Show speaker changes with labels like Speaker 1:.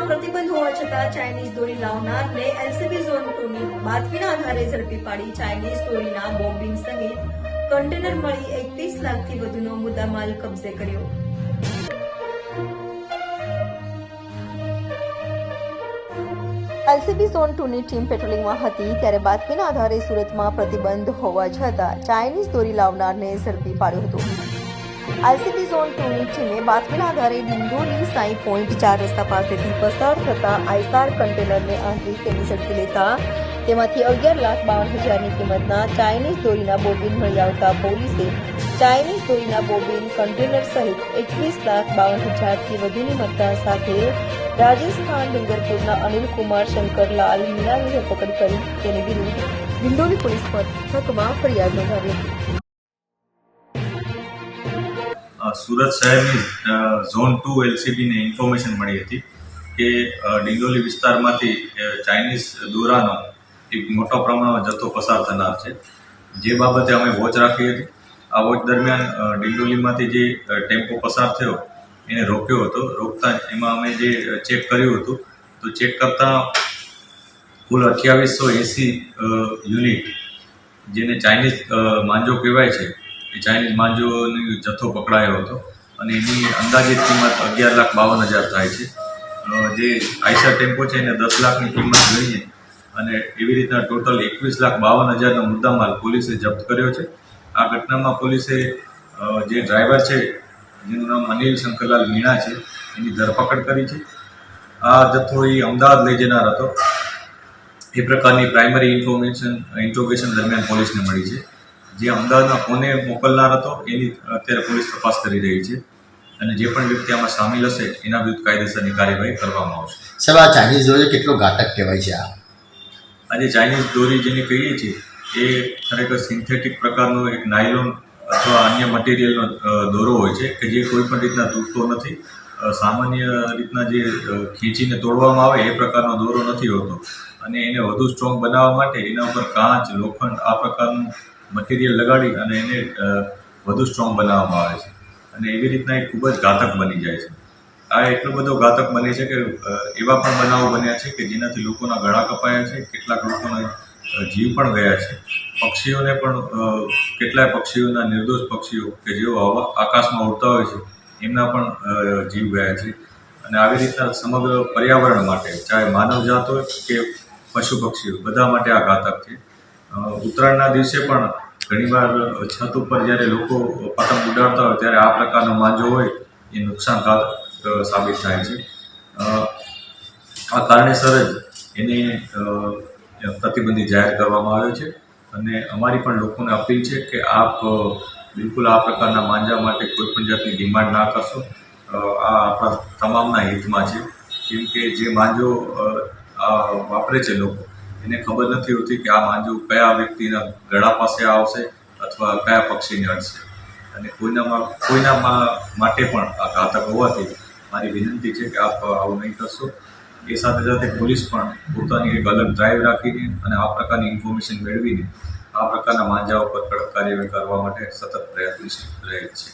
Speaker 1: સુરતમાં પ્રતિબંધ હોવા છતાં ચાઇનીઝ દોરી લાવનારને એલસીબી ઝોન 2ની બાતમીના આધારે ઝડપી પાડી ચાઇનીઝ દોરીના બોમ્બિંગ સહિત કન્ટેનર મળી 31 લાખથી વધુનો મુદ્દામાલ કબજે કર્યો। એલસીબી ઝોન 2ની ટીમ પેટ્રોલિંગમાં હતી ત્યારે બાતમીના આધારે સુરતમાં પ્રતિબંધ હોવા છતાં ચાઇનીઝ દોરી લાવનારને ઝડપી પાડ્યો હતો। એલસીબી ઝોન 2ની ટીમે બાતમીના આધારે ડિંડોલી સાઈ પોઈન્ટ 4 રસ્તા પાસેથી પસાર થતા આઈસાર કન્ટેનરને આંતરી તેની ઝડપી લેતા તેમાંથી 11,52,000ની કિંમતના ચાઇનીઝ દોરીના બોબિન મળી આવતા પોલીસે ચાઇનીઝ દોરીના બોબિન કન્ટેનર સહિત 21,52,000થી વધુની મત્તા સાથે રાજસ્થાન ડુંગરપુરના અનિલ કુમાર શંકરલાલ મીણાની ધરપકડ કરી તેની વિરુદ્ધ ડિંડોલી પોલીસ મથકમાં ફરિયાદ નોંધાવી હતી।
Speaker 2: સુરત શહેરની ઝોન 2 એલસીબીને ઇન્ફોર્મેશન મળી હતી કે ડિંડોલી વિસ્તારમાંથી ચાઇનીઝ દોરાનો એક મોટા પ્રમાણમાં જથ્થો પસાર થનાર છે, જે બાબતે અમે વોચ રાખી હતી। આ વોચ દરમિયાન ડિંડોલીમાંથી જે ટેમ્પો પસાર થયો એને રોક્યો હતો। રોકતા એમાં અમે જે ચેક કર્યું હતું તો ચેક કરતાં કુલ 2880 યુનિટ જેને ચાઇનીઝ માંજો કહેવાય છે એ ચાઇનીઝ માંજોનો જથ્થો પકડાયો હતો અને એની અંદાજિત કિંમત 11,52,000 થાય છે। જે આઈસર ટેમ્પો છે એને 10 લાખની કિંમત ગણીએ અને એવી રીતના ટોટલ 21,52,000નો મુદ્દામાલ પોલીસે જપ્ત કર્યો છે। આ ઘટનામાં પોલીસે જે ડ્રાઈવર છે જેનું નામ અનિલ શંકરલાલ મીણા છે એની ધરપકડ કરી છે। આ જથ્થો એ અમદાવાદ લઈ જનાર હતો એ પ્રકારની પ્રાઇમરી ઇન્ટ્રોગેશન દરમિયાન પોલીસને મળી છે। જે અમદાવાદમાં કોને મોકલનાર હતો એની અત્યારે પોલીસ તપાસ કરી રહી છે અને જે પણ વ્યક્તિ આમાં સામેલ હશે એના વિરુદ્ધ કાયદેસરની કાર્યવાહી કરવામાં આવશે।
Speaker 3: સાહેબ, આ ચાઇનીઝ દોરી કેટલો ઘાતક કહેવાય છે?
Speaker 2: આજે ચાઇનીઝ દોરી જેને કહીએ છીએ એ ખરેખર સિન્થેટિક પ્રકારનો એક નાયલોન અથવા અન્ય મટીરિયલનો દોરો હોય છે કે જે કોઈ પણ રીતના તૂટતો નથી। સામાન્ય રીતના જે ખીંચીને તોડવામાં આવે એ પ્રકારનો દોરો નથી હોતો અને એને વધુ સ્ટ્રોંગ બનાવવા માટે એના ઉપર કાચ, લોખંડ આ પ્રકારનું મટીરિયલ લગાડી અને એને વધુ સ્ટ્રોંગ બનાવવામાં આવે છે અને એવી રીતના એ ખૂબ જ ઘાતક બની જાય છે। આ એટલો બધો ઘાતક બને છે કે એવા પણ બનાવો બન્યા છે કે જેનાથી લોકોના ગળા કપાયા છે, કેટલાક લોકોના જીવ પણ ગયા છે। પક્ષીઓને પણ કેટલાય પક્ષીઓના નિર્દોષ પક્ષીઓ કે જેઓ આકાશમાં ઉડતા હોય છે એમના પણ જીવ ગયા છે અને આવી રીતના સમગ્ર પર્યાવરણ માટે ચાહે માનવજાત હોય કે પશુ પક્ષીઓ બધા માટે આ ઘાતક છે। ઉત્તરાયણના દિવસે પણ ઘણીવાર છત ઉપર જ્યારે લોકો પતંગ ઉડાડતા હોય ત્યારે આ પ્રકારનો માંજો હોય એ નુકસાનકારક સાબિત થાય છે। આ કારણેસર જ એને પ્રતિબંધિત જાહેર કરવામાં આવ્યો છે અને અમારી પણ લોકોને અપીલ છે કે આપ બિલકુલ આ પ્રકારના માંજા માટે કોઈ પણ જાતની ડિમાન્ડ ના કરશો। આ આપણા તમામના હિતમાં છે, કેમ કે જે માંજો વાપરે છે લોકો એને ખબર નથી હોતી કે આ માંજો કયા વ્યક્તિના ગળા પાસે આવશે અથવા કયા પક્ષીને અડશે અને કોઈના માટે પણ આ ઘાતક હોવાથી મારી વિનંતી છે કે આપ આવું નહીં કરશો। એ સાથે સાથે પોલીસ પણ પોતાની એક અલગ ડ્રાઈવ રાખીને અને આ પ્રકારની ઇન્ફોર્મેશન મેળવીને આ પ્રકારના માંજાઓ પર કડક કાર્યવાહી કરવા માટે સતત પ્રયત્નશીલ રહે છે।